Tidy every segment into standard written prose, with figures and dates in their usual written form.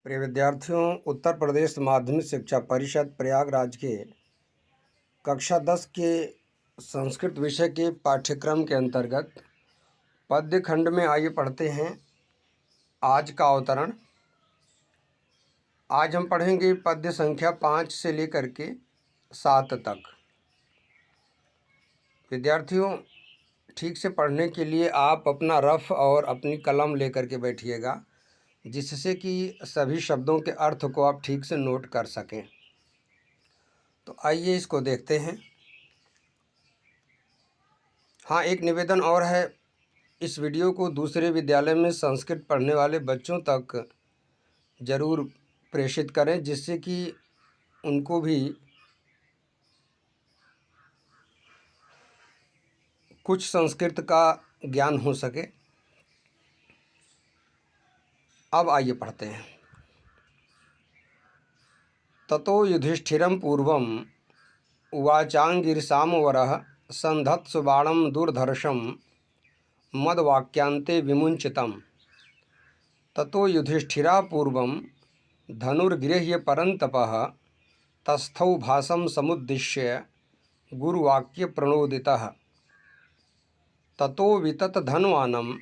प्रिय विद्यार्थियों, उत्तर प्रदेश माध्यमिक शिक्षा परिषद प्रयागराज के कक्षा 10 के संस्कृत विषय के पाठ्यक्रम के अंतर्गत पद्य खंड में आइए पढ़ते हैं आज का अवतरण। आज हम पढ़ेंगे पद्य संख्या 5 से लेकर के 7 तक। विद्यार्थियों, ठीक से पढ़ने के लिए आप अपना रफ और अपनी कलम लेकर के बैठिएगा, जिससे कि सभी शब्दों के अर्थ को आप ठीक से नोट कर सकें। तो आइए इसको देखते हैं। हाँ, एक निवेदन और है, इस वीडियो को दूसरे विद्यालय में संस्कृत पढ़ने वाले बच्चों तक ज़रूर प्रेषित करें, जिससे कि उनको भी कुछ संस्कृत का ज्ञान हो सके। अब आइए पढ़ते हैं। ततो युधिष्ठिरं पूर्वम उवाचांगिरसामवरः संधत्सु बाणं दुर्धर्षं मद्वाक्यांते विमुञ्चितम्। ततो युधिष्ठिरा पूर्वं धनुर्गृह्य परन्तपः तस्थौ भासं समुद्दिश्य गुरुवाक्य प्रणोदितः। ततो विततधन्वानं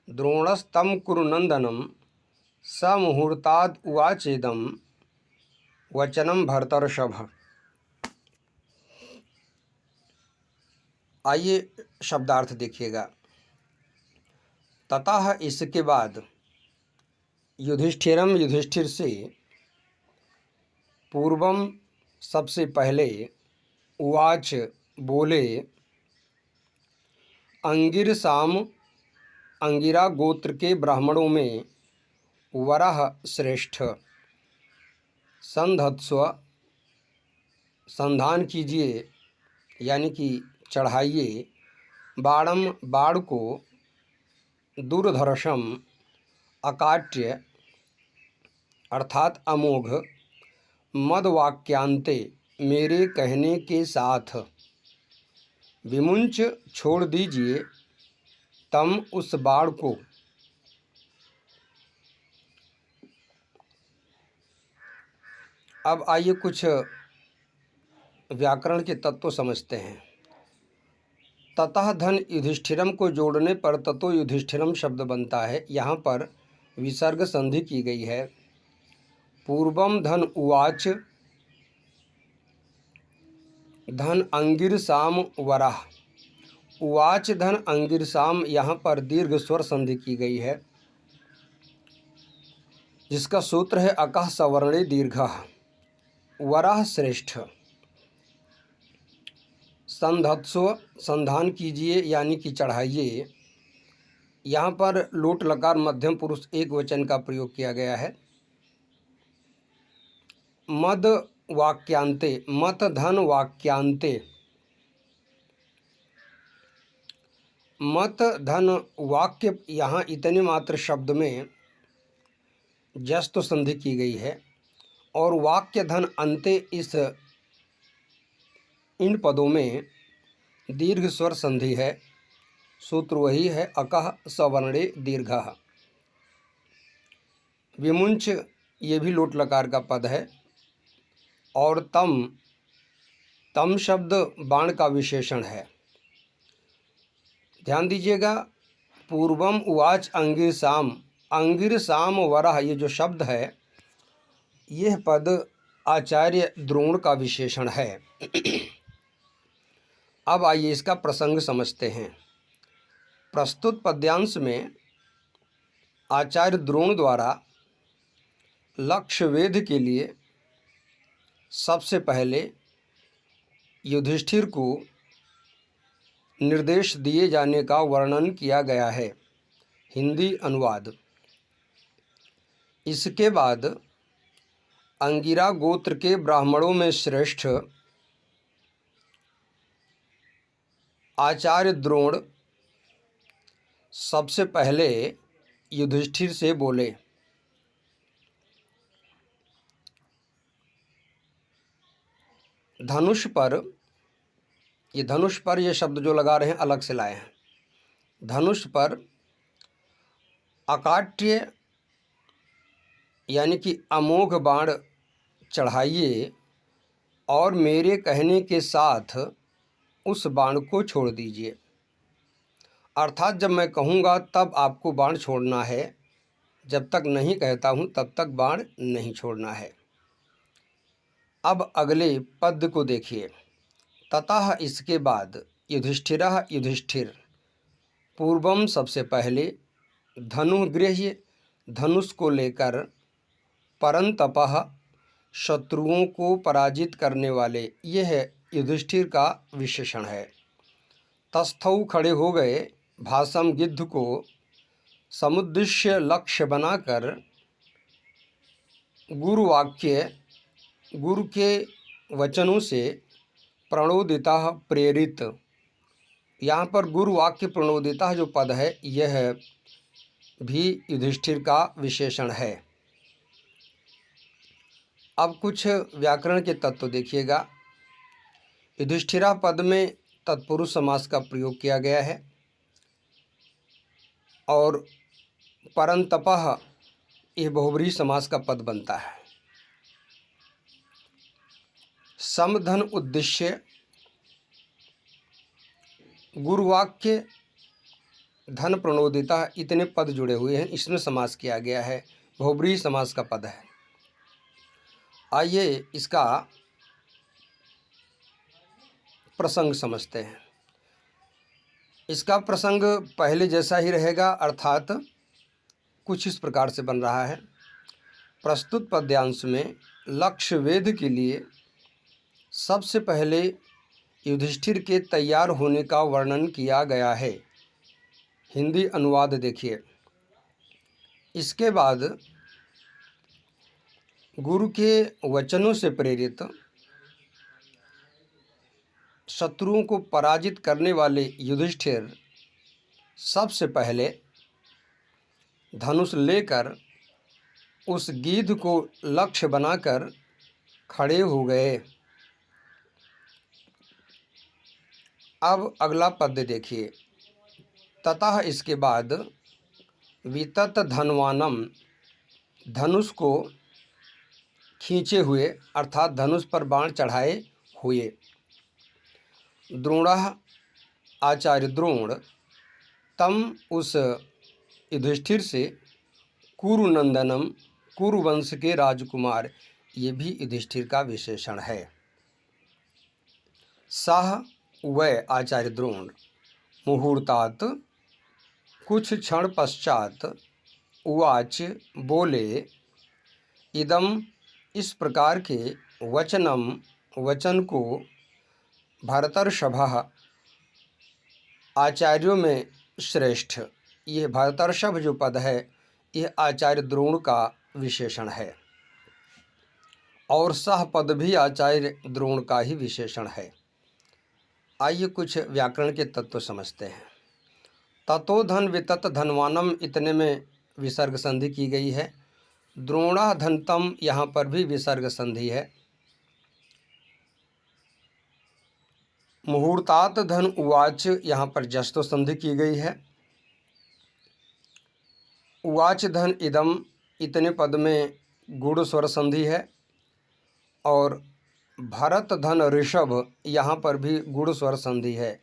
द्रोणस्तं कुरुनन्दनं स मुहूर्ताद् उवाचेदं वचनं भरतर्षभ। आइए शब्दार्थ देखिएगा। ततः इसके बाद, युधिष्ठिरम युधिष्ठिर से, पूर्वम सबसे पहले, उवाच बोले, अंगिरसाम अंगिरा गोत्र के ब्राह्मणों में वरह श्रेष्ठ, संधत्स्व संधान कीजिए, यानी कि चढ़ाइए, बाणम बाण को, दुर्धर्षम अकाट्य अर्थात अमोघ, मदवाक्यांते मेरे कहने के साथ, विमुंच छोड़ दीजिए, तम उस बाण को। अब आइए कुछ व्याकरण के तत्व समझते हैं। ततः धन युधिष्ठिरम को जोड़ने पर ततो युधिष्ठिरम शब्द बनता है। यहाँ पर विसर्ग संधि की गई है। पूर्वम धन उवाच धन अंगिरसाम वराह, उवाच धन अंगिरसाम, यहाँ पर दीर्घ स्वर संधि की गई है, जिसका सूत्र है अकः सवर्णे दीर्घः। वराह श्रेष्ठ, संधत्स्व संधान कीजिए, यानी कि चढ़ाइए। यहाँ पर लोट लकार मध्यम पुरुष एक वचन का प्रयोग किया गया है। मद वाक्यांते, मत धन वाक्यांते, मत धन वाक्य, यहाँ इतने मात्र शब्द में जस्त संधि की गई है, और वाक्य धन अंते, इस इन पदों में दीर्घ स्वर संधि है। सूत्र वही है अकः सवर्णे दीर्घः। विमुंच, ये भी लोट लकार का पद है। और तम, तम शब्द बाण का विशेषण है। ध्यान दीजिएगा, पूर्वम उवाच अंगिरसाम, अंगिरसाम वरह, ये जो शब्द है, यह पद आचार्य द्रोण का विशेषण है। अब आइए इसका प्रसंग समझते हैं। प्रस्तुत पद्यांश में आचार्य द्रोण द्वारा लक्ष्य वेध के लिए सबसे पहले युधिष्ठिर को निर्देश दिए जाने का वर्णन किया गया है। हिंदी अनुवाद। इसके बाद अंगिरा गोत्र के ब्राह्मणों में श्रेष्ठ आचार्य द्रोण सबसे पहले युधिष्ठिर से बोले, धनुष पर, ये धनुष पर, ये शब्द जो लगा रहे हैं अलग से लाए हैं। धनुष पर अकाट्य यानी कि अमोघ बाण चढ़ाइए और मेरे कहने के साथ उस बाण को छोड़ दीजिए। अर्थात जब मैं कहूँगा तब आपको बाण छोड़ना है, जब तक नहीं कहता हूँ तब तक बाण नहीं छोड़ना है। अब अगले पद को देखिए। ततः इसके बाद युधिष्ठिरः युधिष्ठिर पूर्वम सबसे पहले धनुर्गृह्य धनुष को लेकर परंतपः शत्रुओं को पराजित करने वाले, यह युधिष्ठिर का विशेषण है। तस्थौ खड़े हो गए भासम गिद्ध को समुद्देश्य लक्ष्य बनाकर गुरु के वचनों से प्रणोदिता प्रेरित। यहाँ पर गुरु वाक्य प्रणोदिता जो पद है यह भी युधिष्ठिर का विशेषण है। अब कुछ व्याकरण के तत्व देखिएगा। युधिष्ठिरा पद में तत्पुरुष समास का प्रयोग किया गया है और परंतपः यह बहुब्रीहि समास का पद बनता है। समधन उद्देश्य गुरुवाक्य धन प्रणोदिता इतने पद जुड़े हुए हैं, इसमें समास किया गया है, बहुब्रीहि समास का पद है। आइए इसका प्रसंग समझते हैं। इसका प्रसंग पहले जैसा ही रहेगा, अर्थात कुछ इस प्रकार से बन रहा है। प्रस्तुत पद्यांश में लक्ष्य वेध के लिए सबसे पहले युधिष्ठिर के तैयार होने का वर्णन किया गया है। हिंदी अनुवाद देखिए। इसके बाद गुरु के वचनों से प्रेरित शत्रुओं को पराजित करने वाले युधिष्ठिर सबसे पहले धनुष लेकर उस गिद्ध को लक्ष्य बनाकर खड़े हो गए। अब अगला पद देखिए। ततः इसके बाद वितत धनवानम धनुष को खींचे हुए, अर्थात धनुष पर बाण चढ़ाए हुए, द्रोणः आचार्य द्रोण तम उस युधिष्ठिर से कुरुनंदनम कुरुवंश के राजकुमार, ये भी युधिष्ठिर का विशेषण है। सह वह आचार्य द्रोण मुहूर्तात कुछ क्षण पश्चात उवाच बोले, इदम इस प्रकार के वचन को भरतर्षभः आचार्यों में श्रेष्ठ, ये भरतर्षभ जो पद है यह आचार्य द्रोण का विशेषण है और सह पद भी आचार्य द्रोण का ही विशेषण है। आइए कुछ व्याकरण के तत्व समझते हैं। ततो धन वितत धनवानम इतने में विसर्ग संधि की गई है। द्रोणा धनतम यहाँ पर भी विसर्ग संधि है। मुहूर्तात धन उवाच यहाँ पर जस्तो संधि की गई है। उवाच धन इदम इतने पद में गुण स्वर संधि है और भरत धन ऋषभ यहाँ पर भी गुण स्वर संधि है।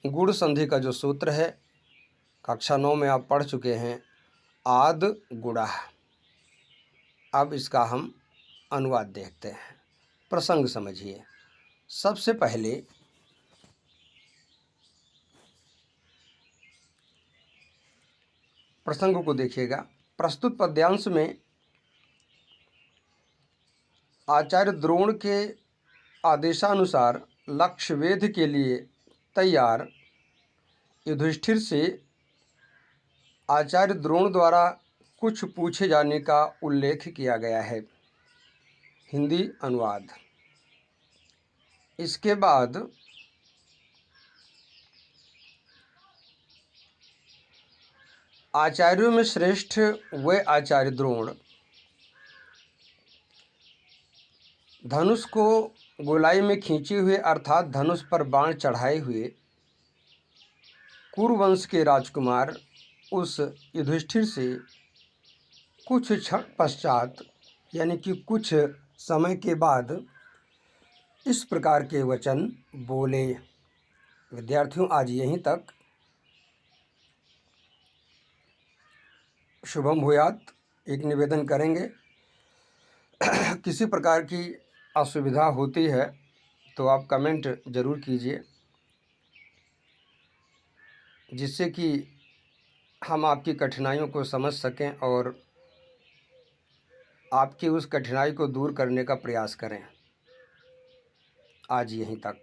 गुण संधि का जो सूत्र है कक्षा 9 में आप पढ़ चुके हैं, आद गुणा। अब इसका हम अनुवाद देखते हैं। प्रसंग समझिए। सबसे पहले प्रसंग को देखिएगा। प्रस्तुत पद्यांश में आचार्य द्रोण के आदेशानुसार लक्ष्य वेध के लिए तैयार युधिष्ठिर से आचार्य द्रोण द्वारा कुछ पूछे जाने का उल्लेख किया गया है। हिंदी अनुवाद। इसके बाद आचार्यों में श्रेष्ठ वह आचार्य द्रोण धनुष को गोलाई में खींचे हुए, अर्थात धनुष पर बाण चढ़ाए हुए कुरुवंश के राजकुमार उस युधिष्ठिर से कुछ क्षण पश्चात यानी कि कुछ समय के बाद इस प्रकार के वचन बोले। विद्यार्थियों, आज यहीं तक। शुभम भूयात। एक निवेदन करेंगे, किसी प्रकार की असुविधा होती है तो आप कमेंट ज़रूर कीजिए, जिससे कि हम आपकी कठिनाइयों को समझ सकें और आपकी उस कठिनाई को दूर करने का प्रयास करें। आज यहीं तक।